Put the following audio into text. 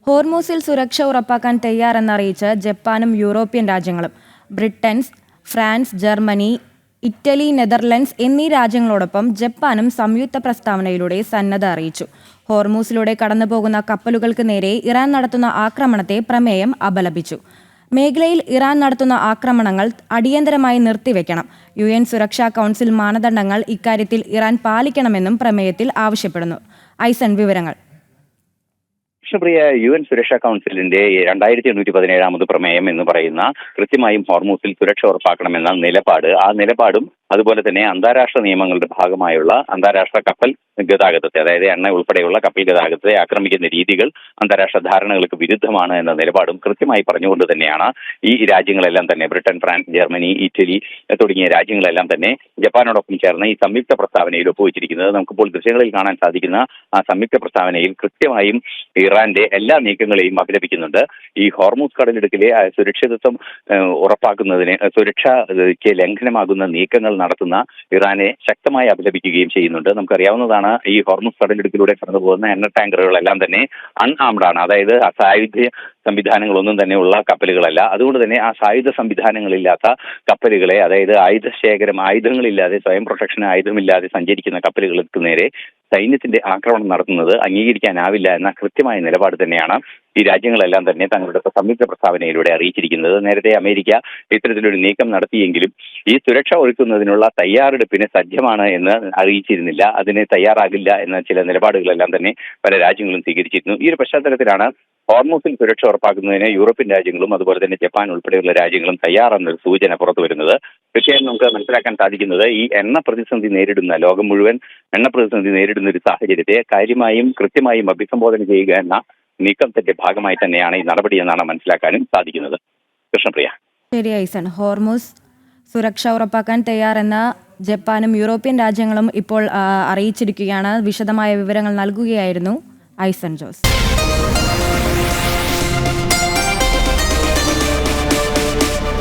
ഹോർമൂസിൽ സുരക്ഷ ഉറപ്പാക്കാൻ തയ്യാറെന്നറിയിച്ച് ജപ്പാനും യൂറോപ്യൻ രാജ്യങ്ങളും. Britain, France, Germany, Italy, Netherlands എന്നീ രാജ്യങ്ങളോടൊപ്പം ജപ്പാനും സംയുക്ത പ്രസ്താവനയിലൂടെ സന്നദ്ധ അറിയിച്ചു. ഹോർമൂസിലൂടെ കടന്നുപോകുന്ന കപ്പലുകൾക്ക് നേരെ ഇറാൻ നടത്തുന്ന ആക്രമണത്തെ പ്രമേയം അപലപിച്ചു. മേഖലയിൽ ഇറാൻ നടത്തുന്ന ആക്രമണങ്ങൾ അടിയന്തരമായി നിർത്തിവെക്കണം. UN സുരക്ഷാ കൗൺസിൽ മാനദണ്ഡങ്ങൾ ഇക്കാര്യത്തിൽ ഇറാൻ പാലിക്കണമെന്നും പ്രമേയത്തിൽ ആവശ്യപ്പെടുന്നു. ഐസൺ വിവരങ്ങൾ. കൃഷ്ണപ്രിയ, UN സുരക്ഷാ കൗൺസിലിന്റെ 2817 പ്രമേയം എന്ന് പറയുന്ന കൃത്യമായും ഹോർമൂസിൽ സുരക്ഷ ഉറപ്പാക്കണമെന്ന നിലപാട്, ആ നിലപാടും അതുപോലെ തന്നെ അന്താരാഷ്ട്ര നിയമങ്ങളുടെ ഭാഗമായുള്ള അന്താരാഷ്ട്ര കപ്പൽ ഗതാഗതത്തെ, അതായത് എണ്ണ ഉൾപ്പെടെയുള്ള കപ്പൽ ഗതാഗതത്തെ ആക്രമിക്കുന്ന രീതികൾ അന്താരാഷ്ട്ര ധാരണകൾക്ക് വിരുദ്ധമാണ് എന്ന നിലപാടും കൃത്യമായി പറഞ്ഞുകൊണ്ട് തന്നെയാണ് ഈ രാജ്യങ്ങളെല്ലാം തന്നെ, ബ്രിട്ടൻ, ഫ്രാൻസ്, ജർമ്മനി, ഇറ്റലി തുടങ്ങിയ രാജ്യങ്ങളെല്ലാം തന്നെ ജപ്പാനോടൊപ്പം ചേർന്ന് ഈ സംയുക്ത പ്രസ്താവനയിൽ ഒപ്പുവെച്ചിരിക്കുന്നത്. നമുക്കിപ്പോൾ ദൃശ്യങ്ങളിൽ കാണാൻ സാധിക്കുന്ന ആ സംയുക്ത പ്രസ്താവനയിൽ കൃത്യമായും ഇറാന്റെ എല്ലാ നീക്കങ്ങളെയും അപലപിക്കുന്നുണ്ട്. ഈ ഹോർമൂസ് കടലിടുക്കിലെ സുരക്ഷിതത്വം ഉറപ്പാക്കുന്നതിന്, സുരക്ഷയ്ക്ക് ലംഘനമാകുന്ന നീക്കങ്ങൾ നടത്തുന്ന ഇറാനെ ശക്തമായി അപലപിക്കുകയും ചെയ്യുന്നുണ്ട്. നമുക്കറിയാവുന്നതാണ്, ഈ ഹോർമൂസ് കടലിടുക്കിലൂടെ കടന്നു പോകുന്ന എണ്ണ ടാങ്കറുകളെല്ലാം തന്നെ അൺആംഡ്, അതായത് സായുധ സംവിധാനങ്ങളൊന്നും തന്നെ ഉള്ള കപ്പലുകളല്ല. അതുകൊണ്ട് തന്നെ ആ സായുധ സംവിധാനങ്ങളില്ലാത്ത കപ്പലുകളെ, അതായത് ആയുധങ്ങളില്ലാതെ, സ്വയം പ്രൊട്ടക്ഷൻ ആയുധമില്ലാതെ സഞ്ചരിക്കുന്ന കപ്പലുകൾക്ക് നേരെ സൈന്യത്തിന്റെ ആക്രമണം നടത്തുന്നത് അംഗീകരിക്കാനാവില്ല എന്ന കൃത്യമായ നിലപാട് തന്നെയാണ് ഈ രാജ്യങ്ങളെല്ലാം തന്നെ തങ്ങളുടെ സംയുക്ത പ്രസ്താവനയിലൂടെ അറിയിച്ചിരിക്കുന്നത്. നേരത്തെ അമേരിക്ക ഇത്തരത്തിലൊരു നീക്കം നടത്തിയെങ്കിലും ഈ സുരക്ഷ ഒരുക്കുന്നതിനുള്ള തയ്യാറെടുപ്പിന് സജ്ജമാണ് എന്ന് അറിയിച്ചിരുന്നില്ല. അതിന് തയ്യാറാകില്ല എന്ന ചില നിലപാടുകളെല്ലാം തന്നെ പല രാജ്യങ്ങളും സ്വീകരിച്ചിരുന്നു. ഈ ഒരു പശ്ചാത്തലത്തിലാണ് ഹോർമൂസിൽ സുരക്ഷ ഉറപ്പാക്കുന്നതിന് യൂറോപ്യൻ രാജ്യങ്ങളും അതുപോലെ തന്നെ ജപ്പാൻ ഉൾപ്പെടെയുള്ള രാജ്യങ്ങളും തയ്യാറെന്നൊരു സൂചന പുറത്തു വരുന്നത്. തീർച്ചയായും നമുക്ക് മനസ്സിലാക്കാൻ സാധിക്കുന്നത്, ഈ ലോകം മുഴുവൻ എണ്ണ പ്രതിസന്ധി നേരിടുന്ന ഒരു സാഹചര്യത്തെ കാര്യമായും കൃത്യമായും അഭിസംബോധന ചെയ്യുക എന്ന നീക്കത്തിന്റെ ഭാഗമായി തന്നെയാണ് ഈ നടപടി എന്നാണ് മനസ്സിലാക്കാനും സാധിക്കുന്നത്. കൃഷ്ണപ്രിയ. ശരി ഐസൺ. ഹോർമൂസ് സുരക്ഷ ഉറപ്പാക്കാൻ തയ്യാറെന്ന ജപ്പാനും യൂറോപ്യൻ രാജ്യങ്ങളും ഇപ്പോൾ അറിയിച്ചിരിക്കുകയാണ്. വിശദമായ വിവരങ്ങൾ നൽകുകയായിരുന്നു ഐസൺ ജോസ്.